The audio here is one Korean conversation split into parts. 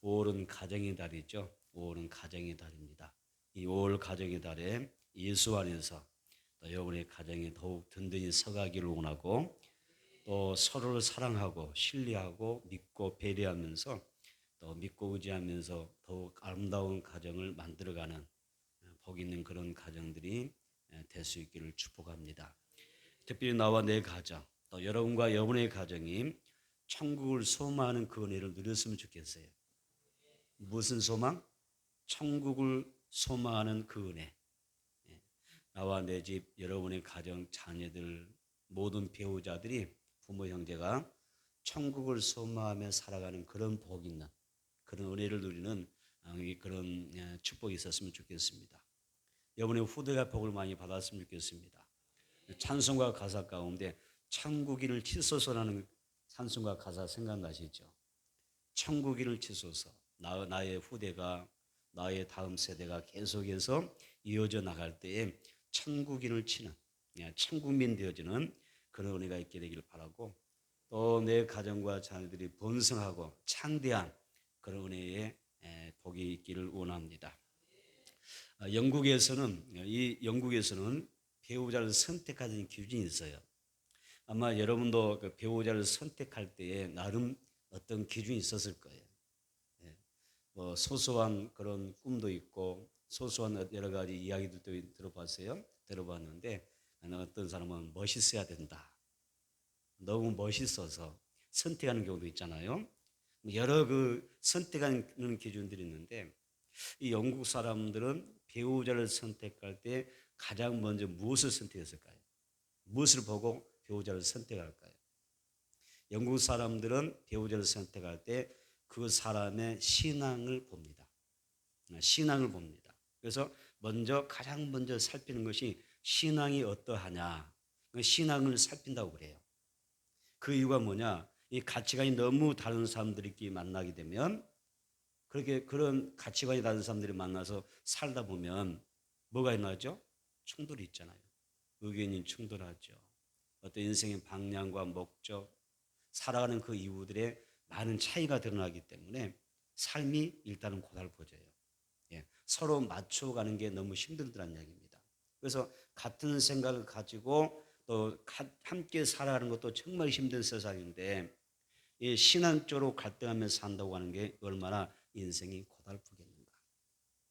5월은 가정의 달이죠. 5월은 가정의 달입니다. 이 5월 가정의 달에 예수 안에서 또 여러분의 가정이 더욱 든든히 서가기를 원하고, 또 서로를 사랑하고 신뢰하고 믿고 배려하면서 또 믿고 의지하면서 더욱 아름다운 가정을 만들어가는 복 있는 그런 가정들이 될 수 있기를 축복합니다. 특별히 나와 내 가정, 또 여러분과 여러분의 가정이 천국을 소망하는 그 은혜를 누렸으면 좋겠어요. 무슨 소망? 천국을 소망하는 그 은혜. 나와 내 집, 여러분의 가정, 자녀들, 모든 배우자들이, 부모 형제가 천국을 소망하며 살아가는 그런 복 있는 그런 은혜를 누리는 그런 축복이 있었으면 좋겠습니다. 여러분의 후대가 복을 많이 받았으면 좋겠습니다. 찬송가 가사 가운데 천국인을 치소서라는 찬송가 가사 생각나시죠? 천국인을 치소서. 나의 후대가, 나의 다음 세대가 계속해서 이어져 나갈 때에 천국인을 치는, 천국민 되어지는 그런 은혜가 있게 되기를 바라고, 또 내 가정과 자녀들이 번성하고 창대한 그런 은혜의 복이 있기를 원합니다. 영국에서는 배우자를 선택하는 기준이 있어요. 아마 여러분도 그 배우자를 선택할 때에 나름 어떤 기준이 있었을 거예요. 뭐 소소한 그런 꿈도 있고 소소한 여러 가지 이야기들도 들어봤어요. 들어봤는데 어떤 사람은 멋있어야 된다. 너무 멋있어서 선택하는 경우도 있잖아요. 여러 그 선택하는 기준들이 있는데, 이 영국 사람들은 배우자를 선택할 때 가장 먼저 무엇을 선택했을까요? 무엇을 보고 배우자를 선택할까요? 영국 사람들은 배우자를 선택할 때 그 사람의 신앙을 봅니다. 신앙을 봅니다. 그래서 가장 먼저 살피는 것이 신앙이 어떠하냐. 신앙을 살핀다고 그래요. 그 이유가 뭐냐? 이 가치관이 너무 다른 사람들끼리 만나게 되면, 그렇게 그런 가치관이 다른 사람들이 만나서 살다 보면 뭐가 일어나죠? 충돌이 있잖아요. 의견이 충돌하죠. 어떤 인생의 방향과 목적, 살아가는 그 이유들의 많은 차이가 드러나기 때문에 삶이 일단은 고달퍼져요. 서로 맞춰가는 게 너무 힘들다는 이야기입니다. 그래서 같은 생각을 가지고 또 함께 살아가는 것도 정말 힘든 세상인데, 이 신앙적으로 갈등하면서 산다고 하는 게 얼마나 인생이 고달프겠는가,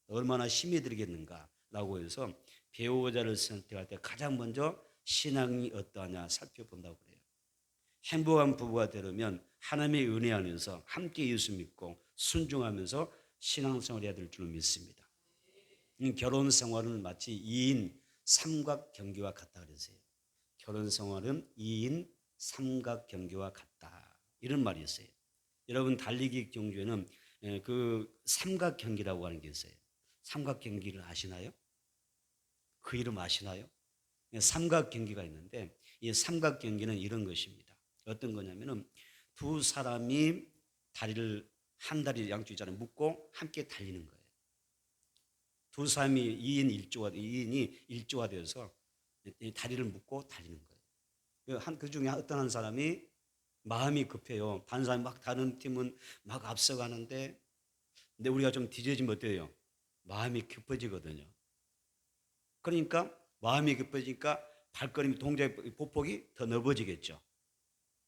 얼마나 힘이 들겠는가라고 해서 배우자를 선택할 때 가장 먼저 신앙이 어떠하냐 살펴본다고 그래요. 행복한 부부가 되려면 하나님의 은혜 안에서 함께 예수 믿고 순종하면서 신앙생활 해야 될 줄 믿습니다. 결혼 생활은 마치 2인 삼각경기와 같다 그랬어요. 결혼 생활은 2인 삼각경기와 같다, 이런 말이 있어요. 여러분 달리기 경주에는 그 삼각경기라고 하는 게 있어요. 삼각경기를 아시나요? 그 이름 아시나요? 삼각경기가 있는데, 이 삼각경기는 이런 것입니다. 어떤 거냐면은 두 사람이 한 다리 양쪽 있잖아요. 묶고 함께 달리는 거예요. 두 사람이 2인이 일조가 되어서 다리를 묶고 달리는 거예요. 그 중에 어떤 한 사람이 마음이 급해요. 다른 팀은 막 앞서가는데, 근데 우리가 좀 뒤져지면 어때요? 마음이 급해지거든요. 그러니까 마음이 급해지니까 발걸음이 보폭이 더 넓어지겠죠.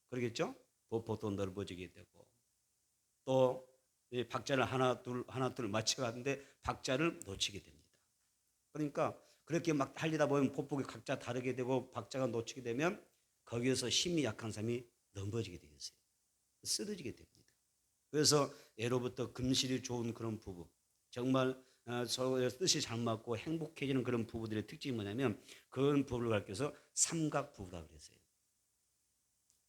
그러겠죠? 보폭도 넓어지게 되고, 또 박자를 하나 둘 맞춰가는데 박자를 놓치게 됩니다. 그러니까 그렇게 막 달리다 보면 보폭이 각자 다르게 되고 박자가 놓치게 되면 거기에서 힘이 약한 사람이 넘어지게 되겠어요. 쓰러지게 됩니다. 그래서 예로부터 금실이 좋은 그런 부부, 정말 서로의 뜻이 잘 맞고 행복해지는 그런 부부들의 특징이 뭐냐면, 그런 부부를 가르쳐서 삼각 부부라 그랬어요.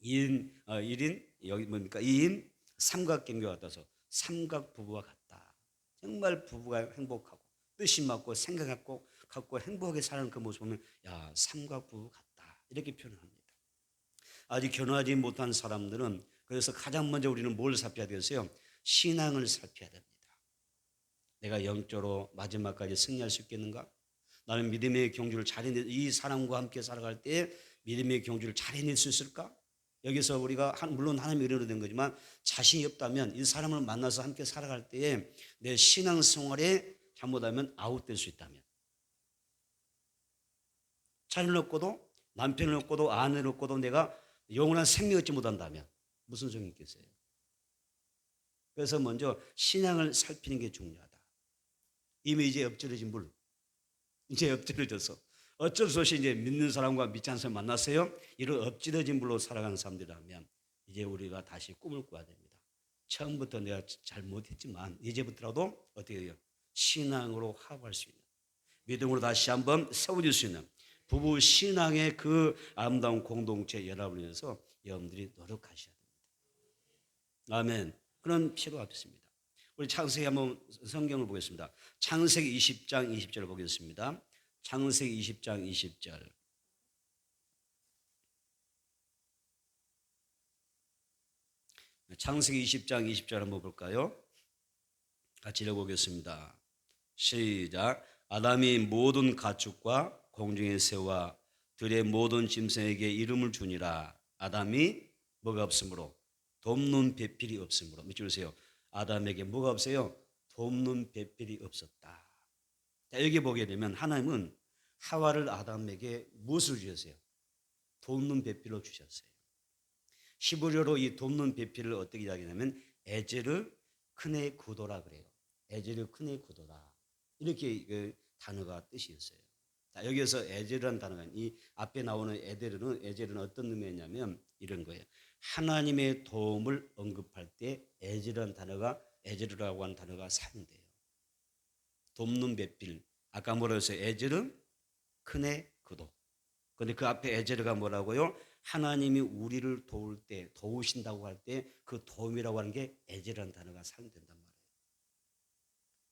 1인 여기 뭡니까? 2인 삼각경과 같아서 삼각 부부와 같다. 정말 부부가 행복하고 뜻이 맞고 생각하고 갖고 행복하게 사는 그 모습 보면, 야, 삼각 부부 같다, 이렇게 표현합니다. 아직 결혼하지 못한 사람들은 그래서 가장 먼저 우리는 뭘 살펴야 되겠어요? 신앙을 살펴야 됩니다. 내가 영적으로 마지막까지 승리할 수 있겠는가? 나는 믿음의 경주를 이 사람과 함께 살아갈 때 믿음의 경주를 잘 해낼 수 있을까? 여기서 우리가 물론 하나님의 은혜로 된 거지만 자신이 없다면 이 사람을 만나서 함께 살아갈 때에 내 신앙생활에 잘못하면 아웃될 수 있다면, 자녀를 얻고도 남편을 얻고도 아내를 얻고도 내가 영원한 생명을 얻지 못한다면 무슨 소용이 있겠어요? 그래서 먼저 신앙을 살피는 게 중요하다. 이미 이제 엎질러진 물, 이제 엎질러져서 어쩔 수 없이 이제 믿는 사람과 믿지 않는 사람 만났어요. 이런 엎질러진 물로 살아가는 사람들이라면 이제 우리가 다시 꿈을 꿔야 됩니다. 처음부터 내가 잘못했지만 이제부터라도 어떻게 해요? 신앙으로 화합할 수 있는, 믿음으로 다시 한번 세워질 수 있는 부부 신앙의 그 아름다운 공동체 연합을 위해서 여러분들이 노력하셔야 됩니다. 아멘. 그런 필요가 없습니다. 우리 창세기 한번 성경을 보겠습니다. 창세기 20장 20절을 보겠습니다. 창세기 20장 20절. 창세기 20장 20절 한번 볼까요? 같이 읽어보겠습니다. 시작. 아담이 모든 가축과 공중의 새와 들의 모든 짐승에게 이름을 주니라. 아담이 뭐가 없으므로? 돕는 배필이 없으므로. 밑줄 그세요. 아담에게 뭐가 없어요? 돕는 배필이 없었다. 자, 여기 보게 되면 하나님은 하와를 아담에게 무엇을 주셨어요? 돕는 배필로 주셨어요. 히브리어로 이 돕는 배필을 어떻게 이야기하냐면 에제르 크네 구도라 그래요. 에제르 크네 구도라. 이렇게 그 단어가 뜻이 있어요. 자, 여기서 에제르라는 단어가 이 앞에 나오는 에제르는 어떤 의미냐면 이런 거예요. 하나님의 도움을 언급할 때 에제르라는 단어가, 에제르라고 하는 단어가 사용돼요. 돕는 배필. 아까 뭐라고 했어요? 에제르 크네 구도. 그런데 그 앞에 에제르가 뭐라고요? 하나님이 우리를 도울 때, 도우신다고 할 때 그 도움이라고 하는 게 에제르라는 단어가 사용된단 말이에요.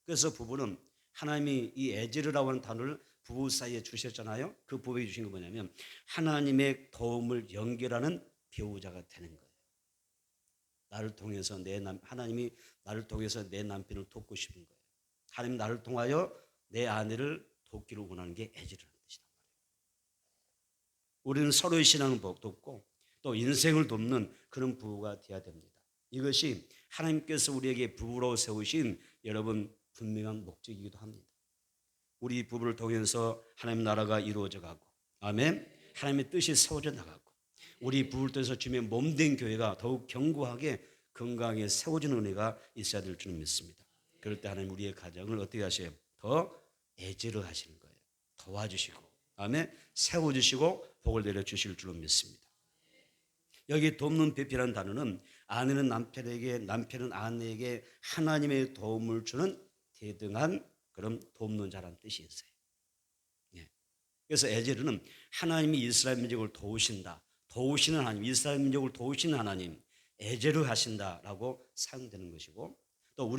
그래서 부부는 하나님이 이 에제르라고 하는 단어를 부부 사이에 주셨잖아요. 그 부부에 주신 건 뭐냐면 하나님의 도움을 연결하는 배우자가 되는 거예요. 나를 통해서 하나님이 나를 통해서 내 남편을 돕고 싶은 거예요. 하나님 나를 통하여 내 아내를 돕기를 원하는 게 에제르라는 뜻이란 말이에요. 우리는 서로의 신앙을 돕고 또 인생을 돕는 그런 부부가 되어야 됩니다. 이것이 하나님께서 우리에게 부부로 세우신 여러분 분명한 목적이기도 합니다. 우리 부부를 통해서 하나님 나라가 이루어져 가고, 아멘. 하나님의 뜻이 세워져 나가고, 우리 부부를 통해서 주님의 몸된 교회가 더욱 견고하게 건강하게 세워지는 은혜가 있어야 될 줄 믿습니다. 그럴 때 하나님 우리의 가정을 어떻게 하셔요? 더 애지를 하시는 거예요. 도와주시고, 아멘. 세워주시고 복을 내려주실 줄로 믿습니다. 여기 돕는 배필이라는 단어는 아내는 남편에게, 남편은 아내에게 하나님의 도움을 주는 대등한 그런 돕는 자라는 뜻이 있어요. 예. 그래서 에제르는 하나님이 이스라엘 민족을 도우신다, 도우시는 하나님, 이스라엘 민족을 도우시는 하나님, 에제르 하신다라고 사용되는 것이고, 또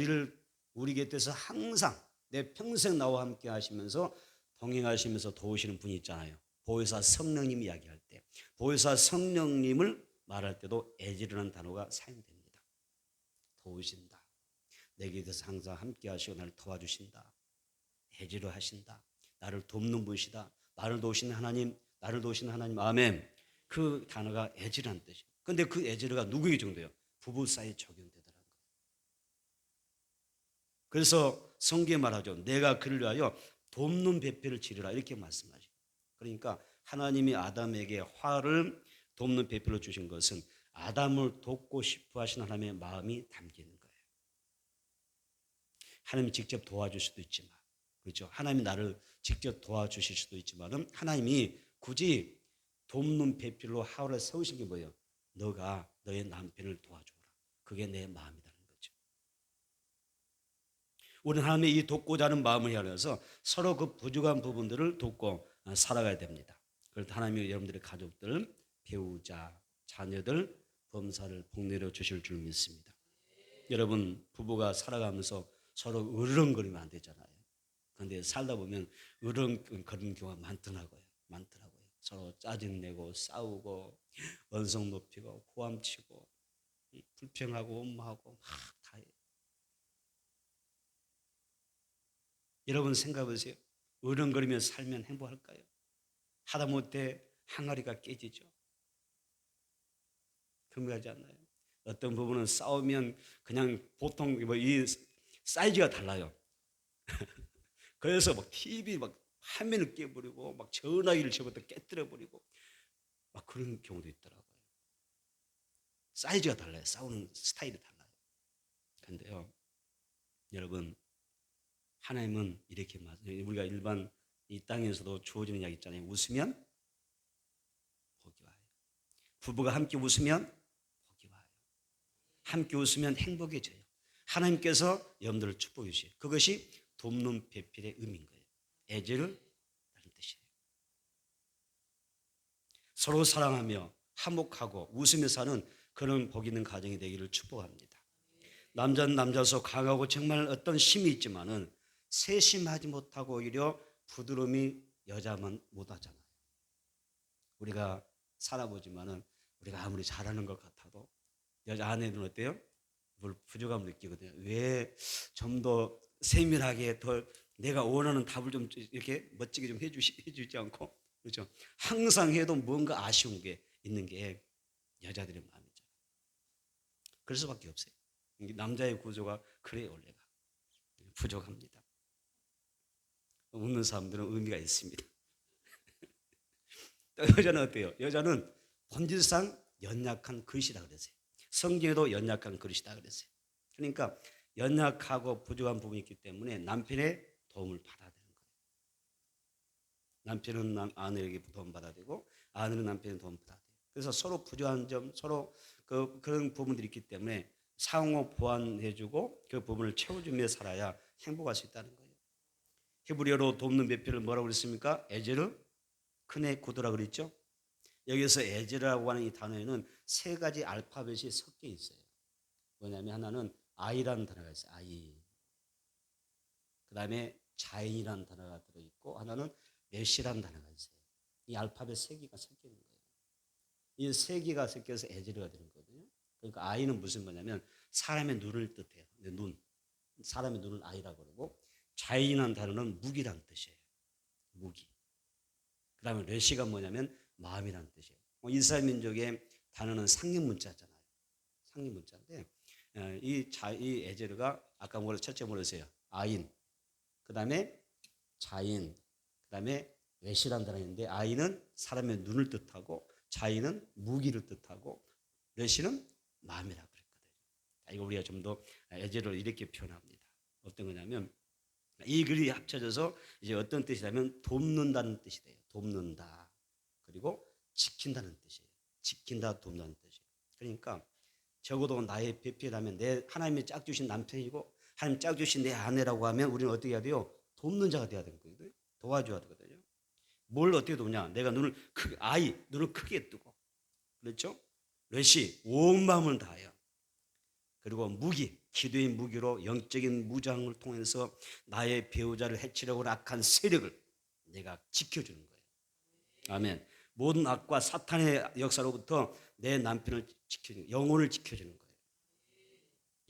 우리 곁에서 항상 내 평생 나와 함께 하시면서 동행하시면서 도우시는 분이 있잖아요. 보혜사 성령님 이야기할 때, 보혜사 성령님을 말할 때도 에제르라는 단어가 사용됩니다. 도우신다, 내 곁에서 항상 함께 하시고 나를 도와주신다, 에제르 하신다, 나를 돕는 분이시다, 나를 도우시는 하나님, 나를 도우시는 하나님, 아멘. 그 단어가 에제르라는 뜻이에요. 그런데 그 에제르가 누구에게 정도예요? 부부 사이에 적용되더라는 거예요. 그래서 성경에 말하죠. 내가 그를 위하여 돕는 배필을 지르라, 이렇게 말씀하죠. 그러니까 하나님이 아담에게 화를 돕는 배필로 주신 것은 아담을 돕고 싶어 하시는 하나님의 마음이 담기는 거예요. 하나님이 직접 도와줄 수도 있지만, 그렇죠? 하나님이 나를 직접 도와주실 수도 있지만 하나님이 굳이 돕는 배필로 하와를 세우신 게 뭐예요? 너가 너의 남편을 도와줘라. 그게 내 마음이라는 거죠. 우리는 하나님의 이 돕고자 하는 마음을 향해서 서로 그 부족한 부분들을 돕고 살아가야 됩니다. 그래서 하나님이 여러분들의 가족들, 배우자, 자녀들, 범사를 복내려 주실 줄 믿습니다. 여러분 부부가 살아가면서 서로 으르렁거리면 안 되잖아요. 그런데 살다 보면 으르렁거리는 경우가 많더라고요. 서로 짜증내고 싸우고 언성 높이고 고함치고 불평하고 원망하고 막 다 해요. 여러분 생각해보세요. 으르렁거리며 살면 행복할까요? 하다못해 항아리가 깨지죠. 흥미하지 않나요? 어떤 부분은 싸우면 그냥 보통 뭐 이 사이즈가 달라요. 그래서 막 TV 막 화면을 깨버리고 막 전화기를 집어서 깨뜨려버리고 막 그런 경우도 있더라고요. 사이즈가 달라요. 싸우는 스타일이 달라요. 그런데요, 여러분, 하나님은 이렇게 우리가 일반 이 땅에서도 주어지는 이야기 있잖아요. 웃으면 복이 와요. 부부가 함께 웃으면 복이 와요. 함께 웃으면 행복해져요. 하나님께서 여러분들을 축복해 주세요. 그것이 돕는 배필의 의미인 거예요. 애절을 다는 뜻이에요. 서로 사랑하며 화목하고 웃으며 사는 그런 복 있는 가정이 되기를 축복합니다. 남자는 남자서 강하고 정말 어떤 힘이 있지만은 세심하지 못하고 오히려 부드러움이 여자만 못하잖아요. 우리가 살아보지만은 우리가 아무리 잘하는 것 같아도 여자 아내들은 어때요? 뭘 부족함을 느끼거든요. 왜 좀 더 세밀하게 더 내가 원하는 답을 좀 이렇게 멋지게 좀 해주지 않고, 그렇죠? 항상 해도 뭔가 아쉬운 게 있는 게 여자들의 마음이죠. 그럴 수밖에 없어요. 남자의 구조가 그래요. 원래가 부족합니다. 웃는 사람들은 의미가 있습니다. 여자는 어때요? 여자는 본질상 연약한 그릇이다 그랬어요. 성경에도 연약한 그릇이다 그랬어요. 그러니까 연약하고 부족한 부분이 있기 때문에 남편의 도움을 받아야 되는 거예요. 남편은 아내에게 도움 받아야 되고 아내는 남편의 도움 받아야 돼요. 그래서 서로 부족한 점, 서로 그런 부분들이 있기 때문에 상호 보완해주고 그 부분을 채워주며 살아야 행복할 수 있다는 거예요. 히브리어로 돕는 배필을 뭐라고 그랬습니까? 에제르 크네 구도라고 그랬죠. 여기서 에제르라고 하는 이 단어에는 세 가지 알파벳이 섞여 있어요. 뭐냐면 하나는 아이라는 단어가 있어요. 아이. 그 다음에 자인이라는 단어가 들어있고 하나는 메시라는 단어가 있어요. 이 알파벳 세 개가 섞여 있는 거예요. 이 세 개가 섞여서 에제르가 되는 거거든요. 그러니까 아이는 무슨 뭐냐면 사람의 눈을 뜻해요. 눈. 사람의 눈을 아이라고 그러고 자인이라는 단어는 무기라는 뜻이에요. 무기. 그 다음에 레시가 뭐냐면 마음이라는 뜻이에요. 이스라엘 민족의 단어는 상립문자잖아요. 상립문자인데 이 에제르가 아까 첫째 뭐랬어요? 아인, 그 다음에 자인, 그 다음에 레시라는 단어인데 아인은 사람의 눈을 뜻하고 자인은 무기를 뜻하고 레시는 마음이라고 그랬거든요. 이거 우리가 좀 더 에제르를 이렇게 표현합니다. 어떤 거냐면 이 글이 합쳐져서 이제 어떤 뜻이냐면 돕는다는 뜻이 돼요. 돕는다. 그리고 지킨다는 뜻이에요. 지킨다, 돕는다는 뜻이에요. 그러니까 적어도 나의 배필이라면 내 하나님이 짝 주신 남편이고 하나님 짝 주신 내 아내라고 하면 우리는 어떻게 해야 돼요? 돕는 자가 돼야 되는 거거든요. 도와줘야 되거든요. 뭘 어떻게 돕냐? 내가 눈을 크게 뜨고, 그렇죠? 레시 온 마음을 다하여, 그리고 무기, 기도의 무기로 영적인 무장을 통해서 나의 배우자를 해치려고 하는 악한 세력을 내가 지켜주는 거예요. 아멘. 모든 악과 사탄의 역사로부터 내 남편을 지켜주는, 영혼을 지켜주는 거예요.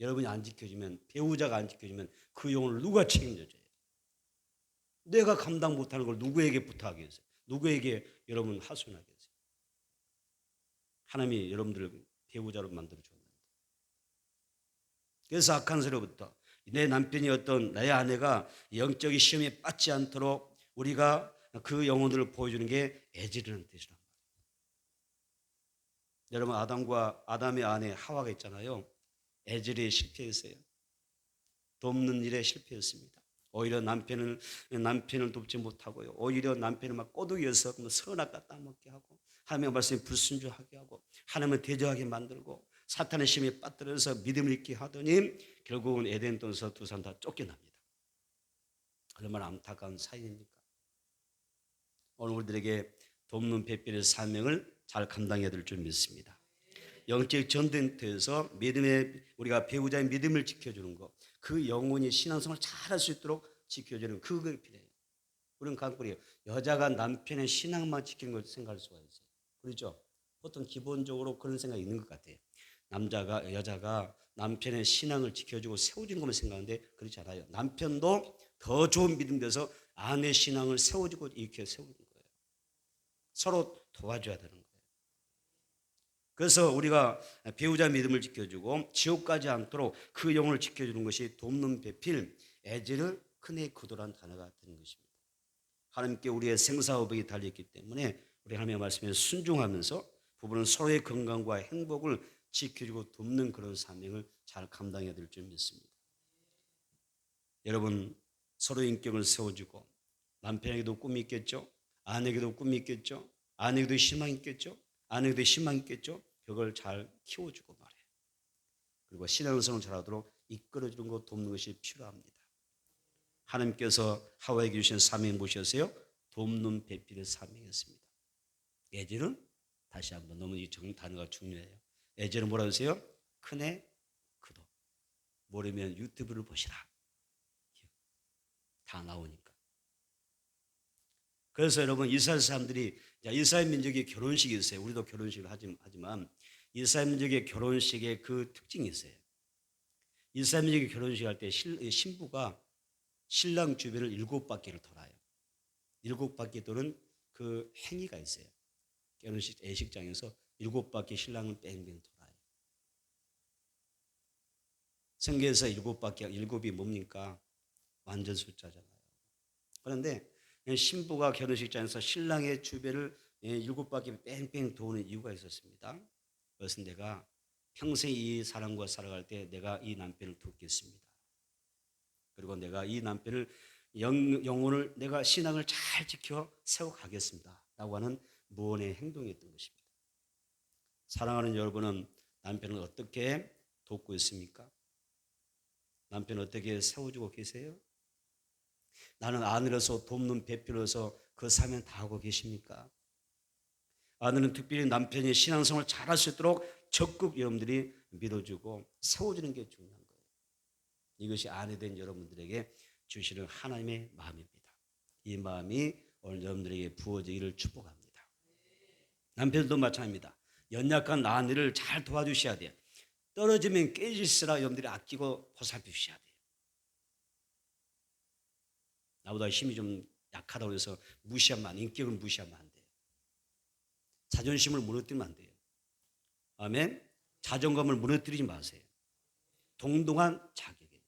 여러분이 안 지켜주면, 배우자가 안 지켜주면 그 영혼을 누가 책임져줘요? 내가 감당 못하는 걸 누구에게 부탁하겠어요? 누구에게 여러분 하소연하겠어요? 하나님이 여러분들을 배우자로 만들어 줬는데. 그래서 악한 세로부터 내 남편이 어떤 내 아내가 영적인 시험에 빠지지 않도록 우리가 그 영혼들을 보여주는 게 에제르라는 뜻이란 말이에요. 여러분 아담의 아내 하와가 있잖아요. 에제르에 실패했어요. 돕는 일에 실패했습니다. 오히려 남편을 돕지 못하고요. 오히려 남편을 막 꼬드겨서 선악과 따먹게 하고 하나님의 말씀에 불순종하게 하고 하나님을 대적하게 만들고 사탄의 심에 빠뜨려서 믿음을 잃게 하더니 결국은 에덴 동에서 두 사람 다 쫓겨납니다. 얼마나 안타까운 사연입니까? 오늘 우리들에게 돕는 배필의 사명을 잘 감당해야 될 줄 믿습니다. 영적 전쟁터에서 우리가 배우자의 믿음을 지켜주는 것, 그 영혼이 신앙생활을 잘할 수 있도록 지켜주는 그게 필요해요. 우리는 강구리에요. 여자가 남편의 신앙만 지키는 걸 생각할 수가 있어요. 그렇죠? 보통 기본적으로 그런 생각이 있는 것 같아요. 여자가 남편의 신앙을 지켜주고 세워주는 것만 생각하는데 그렇지 않아요. 남편도 더 좋은 믿음 돼서 아내 신앙을 세워주고 이렇게 세우는 거예요. 서로 도와줘야 되는 거예요. 그래서 우리가 배우자 믿음을 지켜주고 지옥 가지 않도록 그 영혼을 지켜주는 것이 돕는 배필 에제르 크네 그도란 단어가 되는 것입니다. 하나님께 우리의 생사의복이 달려있기 때문에 우리 하나님의 말씀에 순종하면서 부부는 서로의 건강과 행복을 지켜주고 돕는 그런 사명을 잘 감당해야 될 줄 믿습니다. 여러분, 서로의 인격을 세워주고 남편에게도 꿈이 있겠죠. 아내에게도 꿈이 있겠죠. 아내에게도 희망이 있겠죠. 아내에게도 희망이 있겠죠. 그걸 잘 키워주고 말해요. 그리고 신앙성을 잘하도록 이끌어주는 것, 돕는 것이 필요합니다. 하나님께서 하와에게 주신 사명이 무엇이었어요? 돕는 배필의 사명이었습니다. 에제는 다시 한번 너무 이 단어가 중요해요. 에제는 뭐라고 하세요? 큰애 그도. 모르면 유튜브를 보시라. 다 나오니까. 그래서 여러분 이스라엘 사람들이 이스라엘 민족의 결혼식이 있어요. 우리도 결혼식을 하지만 이스라엘 민족의 결혼식에 그 특징이 있어요. 이스라엘 민족의 결혼식 할 때 신부가 신랑 주변을 7바퀴를 돌아요. 7바퀴 도는 그 행위가 있어요. 결혼식 예식장에서 7바퀴 신랑을 뺑뺑 돌아요. 성경에서 7바퀴, 7이 뭡니까? 완전 숫자잖아요. 그런데 신부가 결혼식장에서 신랑의 주변을 7바퀴 뺑뺑 도는 이유가 있었습니다. 그것은 내가 평생 이 사람과 살아갈 때 내가 이 남편을 돕겠습니다. 그리고 내가 이 남편을 영혼을 내가 신앙을 잘 지켜 세워가겠습니다 라고 하는 무언의 행동이었던 것입니다. 사랑하는 여러분은 남편을 어떻게 돕고 있습니까? 남편을 어떻게 세워주고 계세요? 나는 아내로서 돕는 배필로서 그 사명 다 하고 계십니까? 아내는 특별히 남편이 신앙생활을 잘할 수 있도록 적극 여러분들이 밀어주고 세워주는 게 중요한 거예요. 이것이 아내 된 여러분들에게 주시는 하나님의 마음입니다. 이 마음이 오늘 여러분들에게 부어지기를 축복합니다. 남편도 마찬가지입니다. 연약한 아내를 잘 도와주셔야 돼요. 떨어지면 깨질수라 여러분들이 아끼고 보살피셔야 돼요. 나보다 힘이 좀 약하다고 해서 무시하면 안 돼요. 인격을 무시하면 안 돼요. 자존심을 무너뜨리면 안 돼요. 아멘. 자존감을 무너뜨리지 마세요. 동등한 자격이에요.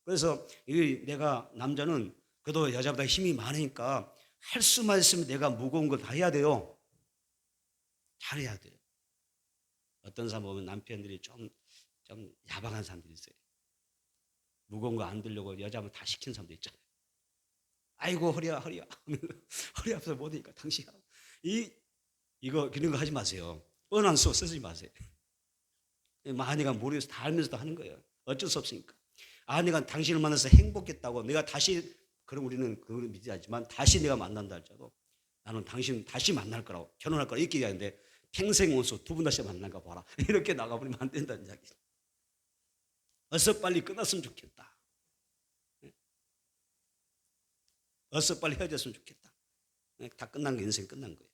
그래서 내가 남자는 그래도 여자보다 힘이 많으니까 할 수만 있으면 내가 무거운 거 다 해야 돼요. 잘해야 돼요. 어떤 사람 보면 남편들이 좀 야박한 사람들이 있어요. 무거운 거 안 들려고 여자면 다 시키는 사람도 있잖아요. 아이고 허리야 허리 아파서 못하니까 당신 이거 그런 거 하지 마세요. 뻔한 소 쓰지 마세요. 아내가 모르겠어 다 알면서도 하는 거예요. 어쩔 수 없으니까. 아내가 당신을 만나서 행복했다고 내가 다시 그럼 우리는 그걸 믿지 않지만 다시 내가 만난다 할지라도 나는 당신 다시 만날 거라고 결혼할 거라고 이렇게 얘기하는데 평생 원수 두 분 다시 만난가 봐라. 이렇게 나가버리면 안 된다는 이야기. 어서 빨리 끝났으면 좋겠다. 어서 빨리 헤어졌으면 좋겠다. 다 끝난 거 인생 끝난 거예요.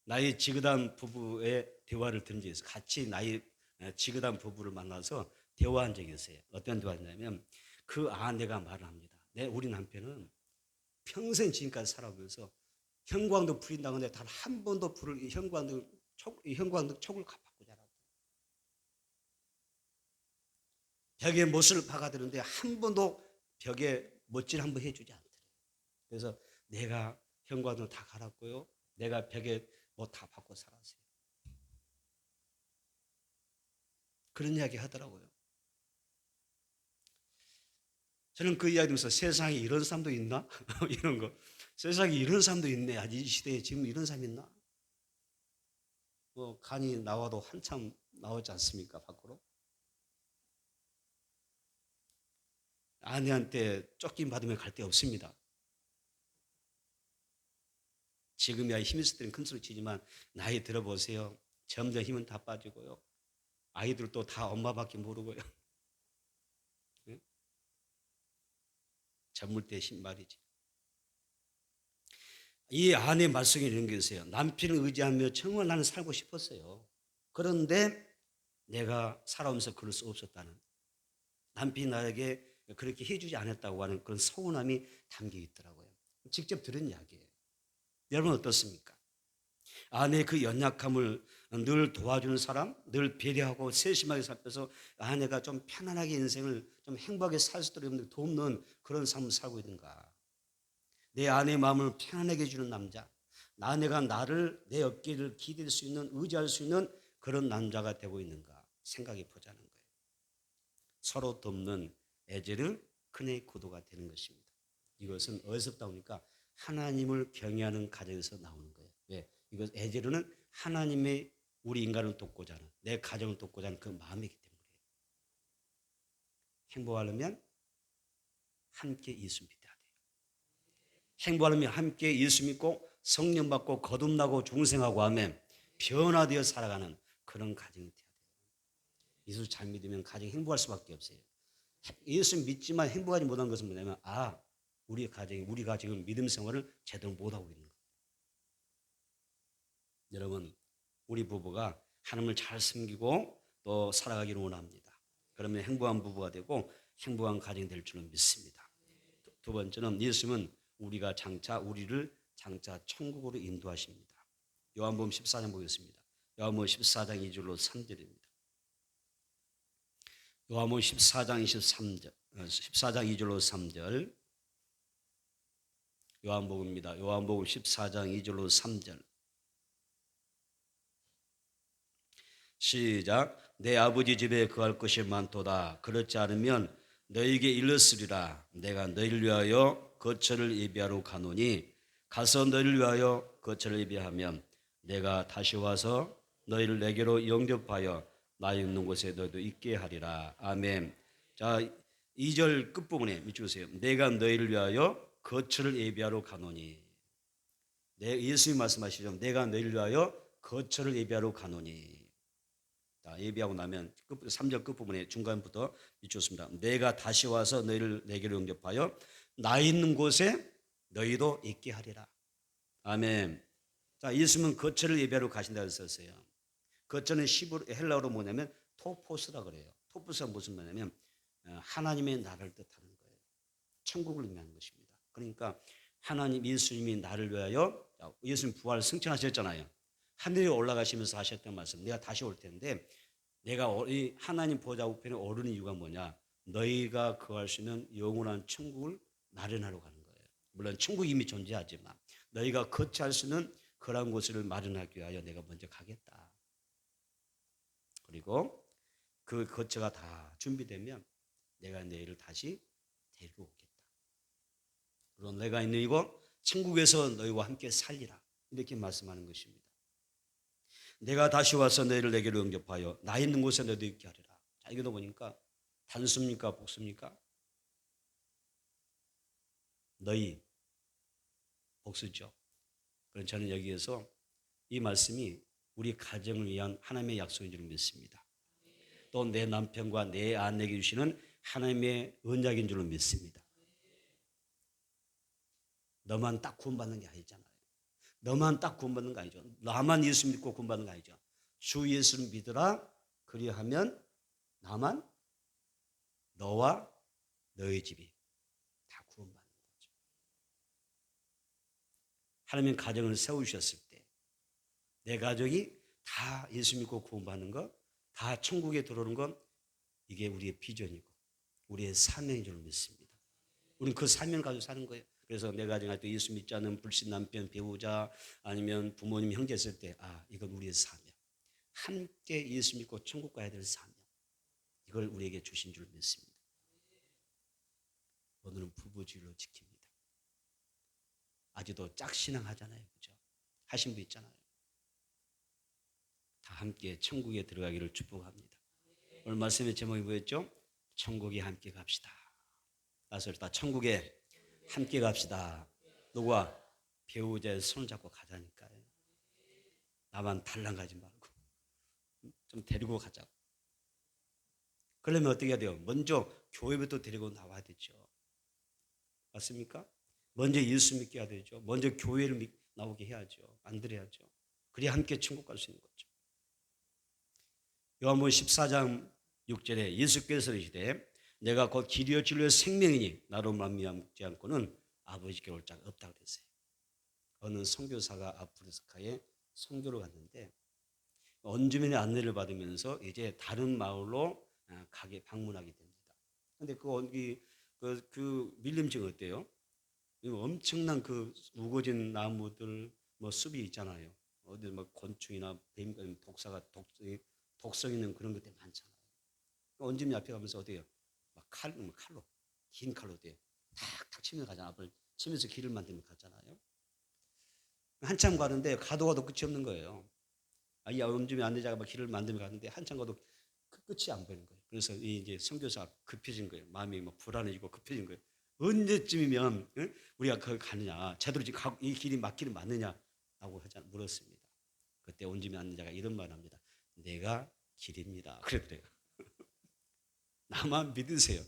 나이 지긋한 부부의 대화를 들은 적이 있어요. 같이 나이 지긋한 부부를 만나서 대화한 적이 있어요. 어떤 대화냐면 그 아내가 말을 합니다. 우리 남편은 평생 지금까지 살아오면서 형광등 부린다는데 단 한 번도 형광등 촉을 바꾸지 않았다. 벽에 못을 박아드는데 한 번도 벽에 못질 한번 해주지 않더래요. 그래서 내가 형광등 다 갈았고요. 내가 벽에 뭐 다 바꿔 살았어요. 그런 이야기 하더라고요. 저는 그 이야기 들으면서 세상에 이런 사람도 있나? 이런 거. 세상에 이런 사람도 있네. 아직 이 시대에 지금 이런 사람 있나? 뭐 간이 나와도 한참 나오지 않습니까? 밖으로. 아내한테 쫓김 받으면 갈 데 없습니다. 지금이야 힘 있을 때는 큰 소리 치지만 나이 들어보세요. 점점 힘은 다 빠지고요. 아이들도 다 엄마밖에 모르고요. 네? 젊을 때 힘 말이지. 이 아내 말씀에 이런 게 있어요. 남편을 의지하며 정말 나는 살고 싶었어요. 그런데 내가 살아오면서 그럴 수 없었다는, 남편이 나에게 그렇게 해주지 않았다고 하는 그런 서운함이 담겨 있더라고요. 직접 들은 이야기예요. 여러분 어떻습니까? 아내의 그 연약함을 늘 도와주는 사람, 늘 배려하고 세심하게 살펴서 아내가 좀 편안하게 인생을 좀 행복하게 살 수 있도록 돕는 그런 삶을 살고 있는가? 내 아내의 마음을 편안하게 해주는 남자, 아내가 나를 내 어깨를 기댈 수 있는, 의지할 수 있는 그런 남자가 되고 있는가 생각해 보자는 거예요. 서로 돕는 에제르 큰의 구도가 되는 것입니다. 이것은 어디서부터 나오니까 하나님을 경외하는 가정에서 나오는 거예요. 왜? 이것 에제르는 하나님의 우리 인간을 돕고자 하는, 내 가정을 돕고자 하는 그 마음이기 때문에 행복하려면 함께 예수 믿어야 돼요. 행복하려면 함께 예수 믿고 성령 받고 거듭나고 중생하고 하면 변화되어 살아가는 그런 가정이 돼야 돼요. 예수 잘 믿으면 가정이 행복할 수밖에 없어요. 예수 믿지만 행복하지 못한 것은 뭐냐면 우리가 지금 믿음 생활을 제대로 못하고 있는 거예요. 여러분, 우리 부부가 하나님을 잘 섬기고 또 살아가기를 원합니다. 그러면 행복한 부부가 되고 행복한 가정이 될 줄은 믿습니다. 두 번째는 예수님은 우리를 장차 천국으로 인도하십니다. 요한복음 14장 보겠습니다. 요한복음 14장 2절로 3절입니다. 요한복음 14장 2절로 3절. 요한복음입니다. 요한복음 14장 2절로 3절. 시작. 내 아버지 집에 거할 것이 많도다. 그렇지 않으면 너에게 일렀으리라. 내가 너희를 위하여 거처를 예비하러 가노니 가서 너희를 위하여 거처를 예비하면 내가 다시 와서 너희를 내게로 영접하여 나 있는 곳에 너희도 있게 하리라. 아멘. 자, 2절 끝부분에 밑줄으세요. 내가 너희를 위하여 거처를 예비하러 가노니. 예수님 말씀하시죠. 내가 너희를 위하여 거처를 예비하러 가노니. 자, 예비하고 나면 3절 끝부분에 중간부터 밑줄습니다. 내가 다시 와서 너희를 내게로 영접하여 나 있는 곳에 너희도 있게 하리라. 아멘. 자, 예수님은 거처를 예비하러 가신다고 썼어요. 거처는 헬라어로 뭐냐면 토포스라 그래요. 토포스가 무슨 말이냐면 하나님의 나라를 뜻하는 거예요. 천국을 의미하는 것입니다. 그러니까 하나님 예수님이 나를 위하여, 예수님 부활 승천하셨잖아요. 하늘에 올라가시면서 하셨던 말씀, 내가 다시 올 텐데 내가 하나님 보좌 우편에 오르는 이유가 뭐냐? 너희가 거할 수 있는 영원한 천국을 마련하러 가는 거예요. 물론 천국이 이미 존재하지만 너희가 거처할 수 있는 그런 곳을 마련하기 위하여 내가 먼저 가겠다. 그리고 그 거처가 다 준비되면 내가 너희를 다시 데리고 오겠다. 그리고 내가 있는 이곳 천국에서 너희와 함께 살리라. 이렇게 말씀하는 것입니다. 내가 다시 와서 너희를 내게로 영접하여 나 있는 곳에 너희도 있게 하리라. 자, 이거도 보니까 단수입니까 복수입니까? 너희 복수죠. 그래서 저는 여기에서 이 말씀이 우리 가정을 위한 하나님의 약속인 줄 믿습니다. 또 내 남편과 내 아내에게 주시는 하나님의 언약인 줄 믿습니다. 너만 딱 구원받는 게 아니잖아요. 너만 딱 구원받는 거 아니죠. 나만 예수 믿고 구원받는 거 아니죠. 주 예수를 믿으라. 그리하면 나만, 너와 너의 집이 다 구원받는 거죠. 하나님 가정을 세우셨을 때 내 가족이 다 예수 믿고 구원받는 것, 다 천국에 들어오는 건 이게 우리의 비전이고 우리의 사명인 줄 믿습니다. 우리는 그 사명을 가지고 사는 거예요. 그래서 내 가정에 또 예수 믿지 않는 불신 남편, 배우자 아니면 부모님, 형제 있을 때 이건 우리의 사명. 함께 예수 믿고 천국 가야 될 사명. 이걸 우리에게 주신 줄 믿습니다. 오늘은 부부주의로 지킵니다. 아직도 짝신앙 하잖아요. 그죠? 하신 분 있잖아요. 다 함께 천국에 들어가기를 축복합니다. 오늘 말씀의 제목이 뭐였죠? 천국에 함께 갑시다. 따라서 다 천국에 함께 갑시다. 누구와? 배우자의 손을 잡고 가자니까요. 나만 달랑 가지 말고 좀 데리고 가자고. 그러려면 어떻게 해야 돼요? 먼저 교회부터 데리고 나와야 되죠. 맞습니까? 먼저 예수 믿게 해야 되죠. 먼저 교회를 나오게 해야죠. 만들어야죠. 그래야 함께 천국 갈 수 있는 거죠. 요한복음 14장 6절에 예수께서 이르시되 내가 곧 길이요 진리요 생명이니 나로 말미암지 않고는 아버지께 올 자가 없다고 그랬어요. 어느 선교사가 아프리카에 선교를 갔는데 원주민의 안내를 받으면서 이제 다른 마을로 가게 방문하게 됩니다. 근데 그 밀림지가 어때요? 엄청난 그 우거진 나무들 뭐 숲이 있잖아요. 어디 뭐 곤충이나 뱀, 독성 있는 그런 것들 많잖아요. 원주민 앞에 가면서 어때요? 막 칼로 긴 칼로 돼요. 탁탁 치면서 가잖아. 앞을 치면서 길을 만들면 가잖아요. 한참 가는데 가도 끝이 없는 거예요. 이 원주민 안내자가 막 길을 만들며 가는데 한참 가도 그 끝이 안 보이는 거예요. 그래서 이제 선교사 급해진 거예요. 마음이 막 불안해지고 급해진 거예요. 언제쯤이면 우리가 거기 가느냐, 제대로 지금 이 길이 맞기는 맞느냐라고 물었습니다. 그때 원주민 안내자가 이런 말을 합니다. 내가 길입니다. 그랬대요. 나만 믿으세요.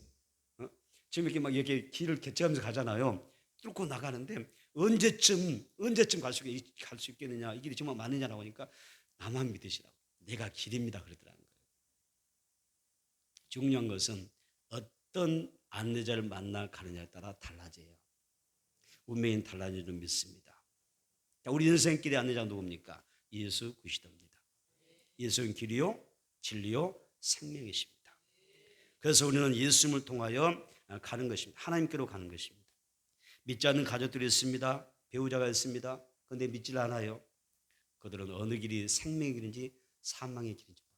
지금 이렇게 막 이렇게 길을 개척하면서 가잖아요. 뚫고 나가는데 언제쯤 갈 수 있겠느냐, 이 길이 정말 맞느냐라고 하니까 나만 믿으시라고. 내가 길입니다. 그러더라는 거예요. 중요한 것은 어떤 안내자를 만나 가느냐에 따라 달라져요. 운명이 달라지는 줄 믿습니다. 우리 인생길의 안내자가 누굽니까? 예수 그리스도입니다. 예수는 길이요, 진리요, 생명이십니다. 그래서 우리는 예수님을 통하여 가는 것입니다. 하나님께로 가는 것입니다. 믿지 않는 가족들이 있습니다. 배우자가 있습니다. 그런데 믿질 않아요. 그들은 어느 길이 생명의 길인지 사망의 길인지 몰라요.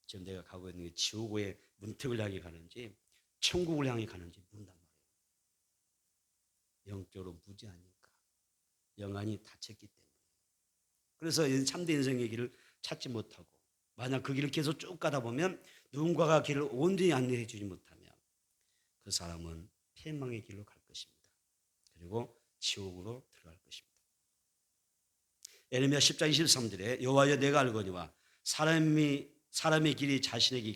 지금 내가 가고 있는 게 지옥의 문턱을 향해 가는지 천국을 향해 가는지 모른단 말이에요. 영적으로 무지하니까. 영안이 닫혔기 때문에. 그래서 참된 인생의 길을 찾지 못하고 만약 그 길을 계속 쭉 가다 보면 누군가가 길을 온전히 안내해 주지 못하면 그 사람은 패망의 길로 갈 것입니다. 그리고 지옥으로 들어갈 것입니다. 에레미야 10장 23절에 여호와여 내가 알거니와 사람의 길이 자신에게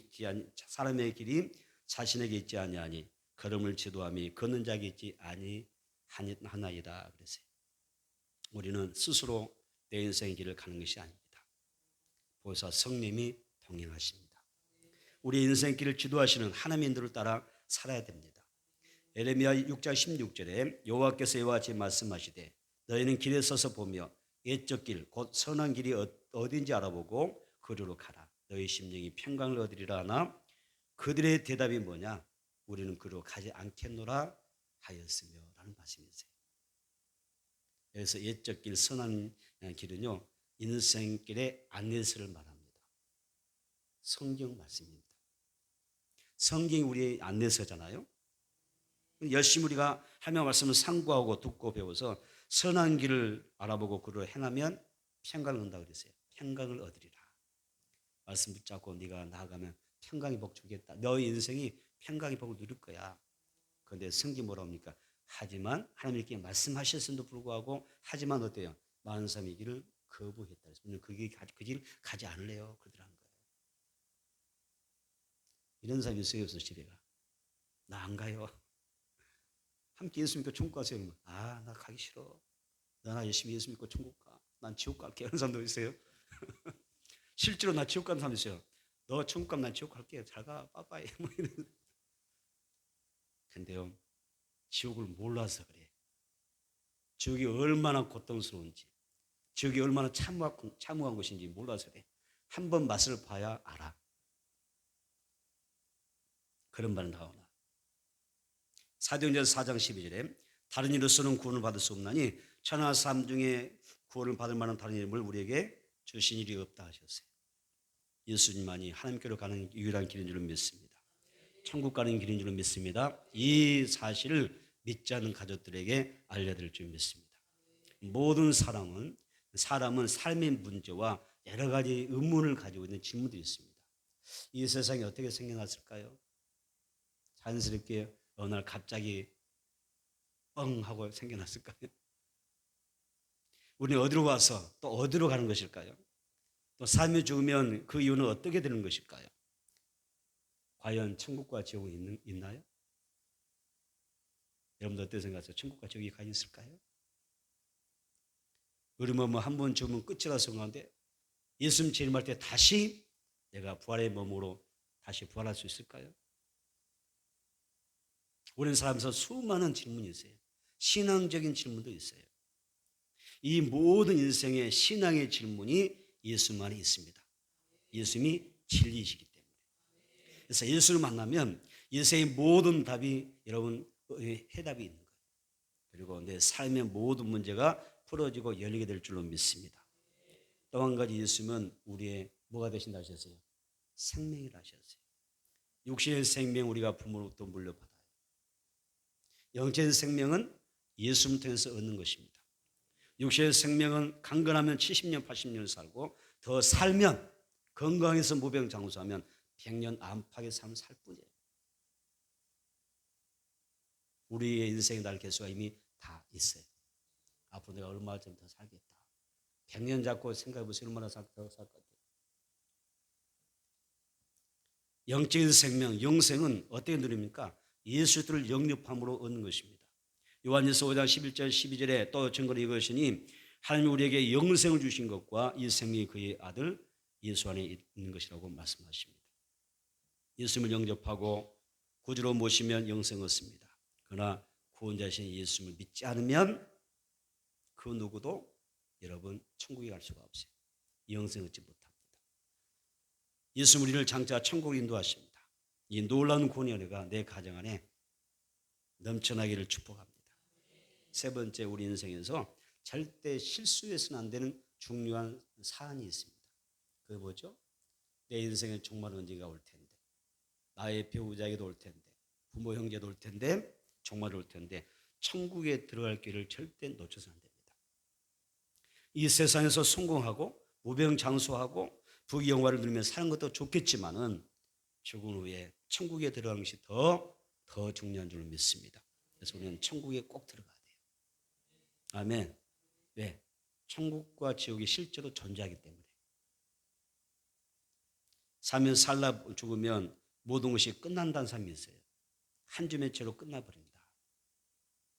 있지 아니하니 걸음을 지도함이 걷는 자에게 있지 아니하나이다 그랬어요. 우리는 스스로 내 인생의 길을 가는 것이 아닙니다. 보혜사 성령이 동행하십니다. 우리 인생 길을 지도하시는 하나님의 인도를 따라 살아야 됩니다. 에레미야 6장 16절에 여호와께서 이와 같이 말씀하시되 너희는 길에 서서 보며 옛적 길 곧 선한 길이 어딘지 알아보고 그리로 가라. 너희 심령이 평강을 얻으리라 하나 그들의 대답이 뭐냐? 우리는 그리로 가지 않겠노라 하였으며 라는 말씀이세요. 그래서 옛적 길 선한 길은요 인생길의 안내서를 말합니다. 성경 말씀입니다. 성경이 우리의 안내서잖아요. 열심히 우리가 하나님의 말씀을 상고하고 듣고 배워서 선한 길을 알아보고 그를 행하면 평강을 얻는다 그랬어요. 평강을 얻으리라. 말씀 붙잡고 네가 나아가면 평강의 복 주겠다. 너의 인생이 평강의 복을 누릴 거야. 그런데 성경 뭐라 합니까? 하지만 하나님께 말씀하셨음에도 불구하고 하지만 어때요? 많은 사람이 이 길을 거부했다. 우리는 그 길 가지 않을래요. 그러더라는 거예요. 이런 사람이 있어요, 없어요, 집에가? 나 안 가요. 함께 예수 믿고 천국 가세요. 나 가기 싫어. 나 열심히 예수 믿고 천국 가. 난 지옥 갈게. 이런 사람도 있어요. 실제로 나 지옥 가는 사람 있어요. 너 천국 가면 난 지옥 갈게. 잘 가. 빠빠이. 뭐 이런. 근데요, 지옥을 몰라서 그래. 지옥이 얼마나 고통스러운지, 지옥이 얼마나 참혹한 것인지 몰라서 그래. 한번 맛을 봐야 알아. 그런 말은 나오나. 사도행전 4장 12절에 다른 이로서는 구원을 받을 수 없나니 천하 사람 중에 구원을 받을 만한 다른 이름을 우리에게 주신 일이 없다 하셨어요. 예수님만이 하나님께로 가는 유일한 길인 줄을 믿습니다. 천국 가는 길인 줄을 믿습니다. 이 사실을 믿지 않는 가족들에게 알려드릴 줄 믿습니다. 모든 사람은 삶의 문제와 여러 가지 의문을 가지고 있는 질문들이 있습니다. 이 세상이 어떻게 생겨났을까요? 자연스럽게 어느 날 갑자기 뻥 하고 생겨났을까요? 우리는 어디로 와서 또 어디로 가는 것일까요? 또 삶이 죽으면 그 이유는 어떻게 되는 것일까요? 과연 천국과 지옥은 있나요? 여러분들 어떻게 생각하세요? 천국과 지옥이 과연 있을까요? 우리는 한 번 죽으면 끝이라 생각하는데 예수님 재림할 때 다시 내가 부활의 몸으로 다시 부활할 수 있을까요? 우리는 살아가면서 수많은 질문이 있어요. 신앙적인 질문도 있어요. 이 모든 인생의 신앙의 질문이 예수만에 있습니다. 예수님이 진리이시기 때문에. 그래서 예수를 만나면 인생의 모든 답이 여러분 해답이 있는 거예요. 그리고 내 삶의 모든 문제가 풀어지고 열리게 될 줄로 믿습니다. 또 한 가지 예수님은 우리의 뭐가 되신다 하셨어요? 생명이라 하셨어요. 육신의 생명 우리가 부모로부터 물려받아요. 영적인 생명은 예수님 통해서 얻는 것입니다. 육신의 생명은 강건하면 70년 80년을 살고 더 살면 건강해서 무병장수하면 100년 안팎의 삶을 살 뿐이에요. 우리의 인생의 날 개수가 이미 다 있어요. 앞으로 내가 얼마 좀 더 살겠다. 100년 잡고 생각해보세요. 얼마나 더 살 것 같아요. 영적인 생명, 영생은 어떻게 누립니까? 예수를 영접함으로 얻는 것입니다. 요한일서 5장 11절 12절에 또 증거를 이것이니 하나님이 우리에게 영생을 주신 것과 이 생명이 그의 아들 예수 안에 있는 것이라고 말씀하십니다. 예수님을 영접하고 구주로 모시면 영생을 얻습니다. 그러나 구원자신 예수님을 믿지 않으면 그 누구도 여러분 천국에 갈 수가 없어요. 영생을 얻지 못합니다. 예수 우리를 장차 천국에 인도하십니다. 이 놀라운 구원의 은혜가 내 가정 안에 넘쳐나기를 축복합니다. 세 번째, 우리 인생에서 절대 실수해서는 안 되는 중요한 사안이 있습니다. 그게 뭐죠? 내 인생에 정말 언젠가 올 텐데, 나의 배우자에게도 올 텐데, 부모 형제도 올 텐데, 정말 올 텐데 천국에 들어갈 길을 절대 놓쳐서는 안 됩니다. 이 세상에서 성공하고 무병장수하고 부귀영화를 누리며 사는 것도 좋겠지만은 죽은 후에 천국에 들어가는 것이 더 중요한 줄로 믿습니다. 그래서 우리는 천국에 꼭 들어가야 돼요. 아멘. 왜? 천국과 지옥이 실제로 존재하기 때문에. 살면 살다 죽으면 모든 것이 끝난다는 사람이 있어요. 한 줌의 채로 끝나버립니다.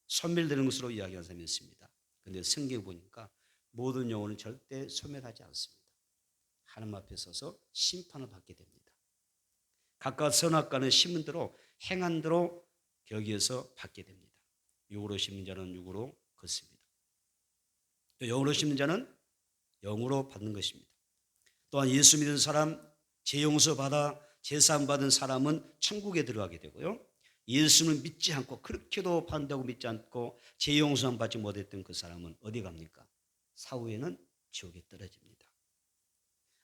소멸되는 것으로 이야기하는 사람이 있습니다. 그런데 성경 보니까 모든 영혼은 절대 소멸하지 않습니다. 하나님 앞에 서서 심판을 받게 됩니다. 각각 선악과는 심은 대로 행한 대로 거기에서 받게 됩니다. 육으로 심는 자는 육으로 걷습니다. 또 영으로 심는 자는 영으로 받는 것입니다. 또한 예수 믿는 사람, 죄용서 받아 제사함 받은 사람은 천국에 들어가게 되고요. 예수를 믿지 않고 그렇게도 반다고 믿지 않고 죄용서함 받지 못했던 그 사람은 어디 갑니까? 사후에는 지옥에 떨어집니다.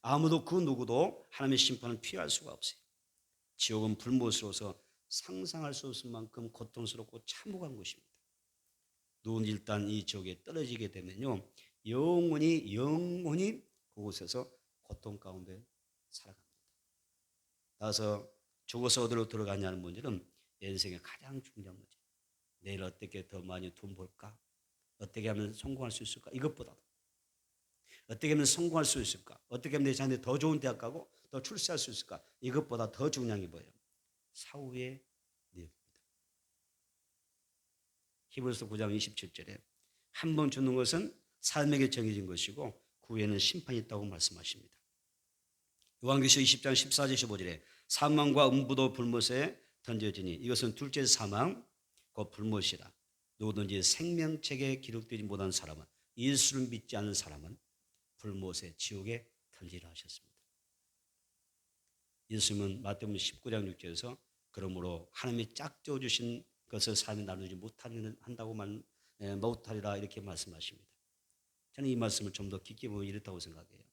아무도 그 누구도 하나님의 심판을 피할 수가 없어요. 지옥은 불못으로서 상상할 수 없을 만큼 고통스럽고 참혹한 곳입니다. 누군 일단 이 지옥에 떨어지게 되면요, 영원히 그곳에서 고통 가운데 살아갑니다. 따라서 죽어서 어디로 들어가냐는 문제는 내 인생의 가장 중요한 문제. 내일 어떻게 더 많이 돈 벌까? 어떻게 하면 성공할 수 있을까? 이것보다도 어떻게 하면 성공할 수 있을까? 어떻게 하면 내 자녀이 더 좋은 대학 가고 더 출세할 수 있을까? 이것보다 더 중요한 게 뭐예요? 사후의 내용입니다. 히브리서 9장 27절에 한 번 주는 것은 삶에게 정해진 것이고 그 후에는 심판이 있다고 말씀하십니다. 요한계시록 20장 14절 15절에 사망과 음부도 불못에 던져지니 이것은 둘째 사망 곧 불못이라. 누구든지 생명책에 기록되지 못한 사람은, 예수를 믿지 않는 사람은 불못에 지옥에 던지라 하셨습니다. 예수님은 마태복음 19장 6절에서 그러므로 하나님이 짝지어 주신 것을 삶에 나누지 못하리라 이렇게 말씀하십니다. 저는 이 말씀을 좀 더 깊게 보면 이렇다고 생각해요.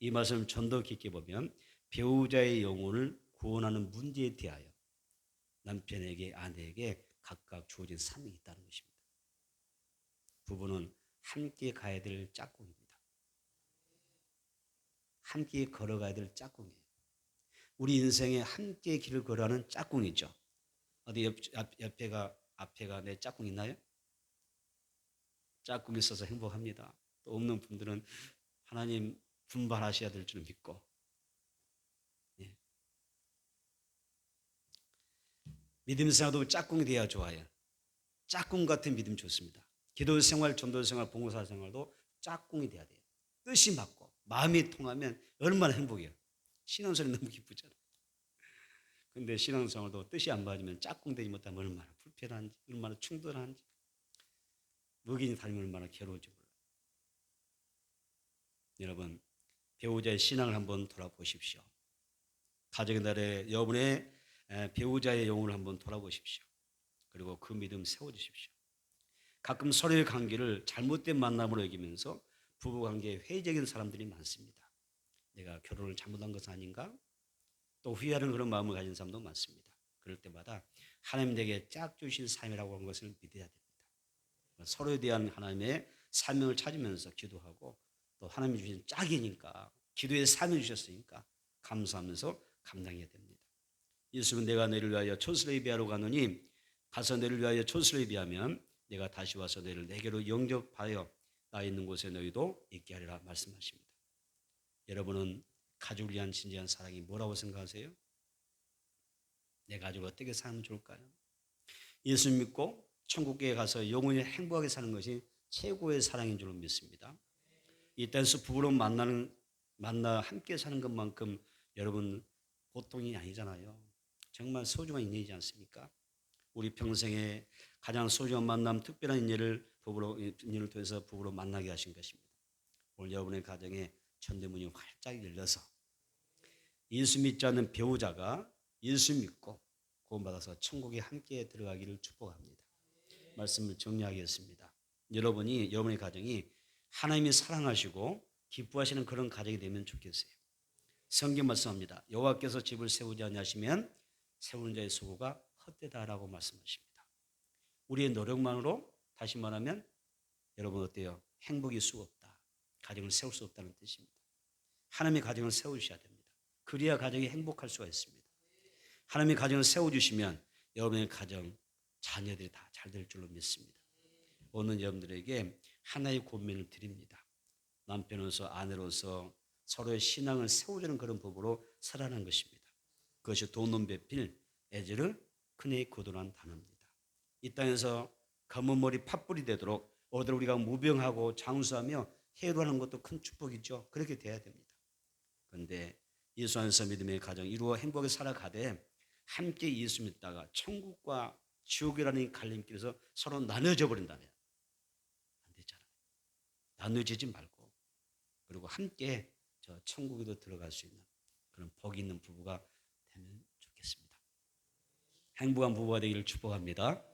이 말씀을 좀 더 깊게 보면 배우자의 영혼을 구원하는 문제에 대하여 남편에게 아내에게 각각 주어진 사명이 있다는 것입니다. 부부는 함께 가야 될 짝꿍입니다. 함께 걸어가야 될 짝꿍이에요. 우리 인생에 함께 길을 걸어가는 짝꿍이죠. 어디 앞에가 내 짝꿍 있나요? 짝꿍이 있어서 행복합니다. 또 없는 분들은 하나님 분발하셔야 될 줄 믿고, 예. 믿음 생활도 짝꿍이 돼야 좋아요. 짝꿍 같은 믿음 좋습니다. 기도 생활, 전도 생활, 봉사 생활도 짝꿍이 돼야 돼요. 뜻이 맞고 마음이 통하면 얼마나 행복해요. 신앙생활이 너무 기쁘잖아요. 근데 신앙생활도 뜻이 안 맞으면 짝꿍 되지 못하면 얼마나 불편한지, 얼마나 충돌한지, 먹이니 다니면 얼마나 괴로운지 몰라요. 여러분, 배우자의 신앙을 한번 돌아보십시오. 가정의 달에 여러분의 배우자의 영혼을 한번 돌아보십시오. 그리고 그 믿음 세워주십시오. 가끔 서로의 관계를 잘못된 만남으로 여기면서 부부관계에 회의적인 사람들이 많습니다. 내가 결혼을 잘못한 것은 아닌가? 또 후회하는 그런 마음을 가진 사람도 많습니다. 그럴 때마다 하나님 내게 짝 주신 삶이라고 하는 것을 믿어야 됩니다. 서로에 대한 하나님의 사명을 찾으면서 기도하고 또 하나님이 주신 짝이니까 기도의 사명을 주셨으니까 감사하면서 감당해야 됩니다. 예수는 내가 너를 위하여 촌스를 예비하러 가노니 가서 너를 위하여 촌스를 예비하면 내가 다시 와서 너를 내게로 영접하여 나 있는 곳에 너희도 있게 하리라 말씀하십니다. 여러분은 가족을 위한 진지한 사랑이 뭐라고 생각하세요? 내 가족을 어떻게 살면 좋을까요? 예수 믿고 천국에 가서 영원히 행복하게 사는 것이 최고의 사랑인 줄 믿습니다. 이 땅에서 부부로 만나 함께 사는 것만큼 여러분 보통이 아니잖아요. 정말 소중한 인연이지 않습니까? 우리 평생에 가장 소중한 만남, 특별한 인연을 통해서 부부로 만나게 하신 것입니다. 오늘 여러분의 가정에 천대문이 활짝 열려서 예수 믿지 않는 배우자가 예수 믿고 구원받아서 천국에 함께 들어가기를 축복합니다. 말씀을 정리하겠습니다. 여러분의 가정이 하나님이 사랑하시고 기뻐하시는 그런 가정이 되면 좋겠어요. 성경 말씀합니다. 여호와께서 집을 세우지 아니하시면 세우는 자의 수고가 헛되다라고 말씀하십니다. 우리의 노력만으로 다시 말하면 여러분 어때요? 행복일 수 없다. 가정을 세울 수 없다는 뜻입니다. 하나님의 가정을 세우셔야 됩니다. 그래야 가정이 행복할 수가 있습니다. 하나님의 가정을 세워주시면 여러분의 가정, 자녀들이 다 잘 될 줄로 믿습니다. 오늘 여러분들에게 하나의 권면을 드립니다. 남편으로서 아내로서 서로의 신앙을 세워주는 그런 법으로 살아가는 것입니다. 그것이 돈론 배필 에즈르 크네이 고도라는 단어입니다. 이 땅에서 검은 머리 팥불이 되도록 오늘 우리가 무병하고 장수하며 해로하는 것도 큰 축복이죠. 그렇게 돼야 됩니다. 그런데 예수 안에서 믿음의 가정 이루어 행복하게 살아가되 함께 예수 믿다가 천국과 지옥이라는 갈림길에서 서로 나눠져 버린다면 안 되잖아요. 나눠지지 말고 그리고 함께 저 천국에도 들어갈 수 있는 그런 복 있는 부부가 되면 좋겠습니다. 행복한 부부가 되기를 축복합니다.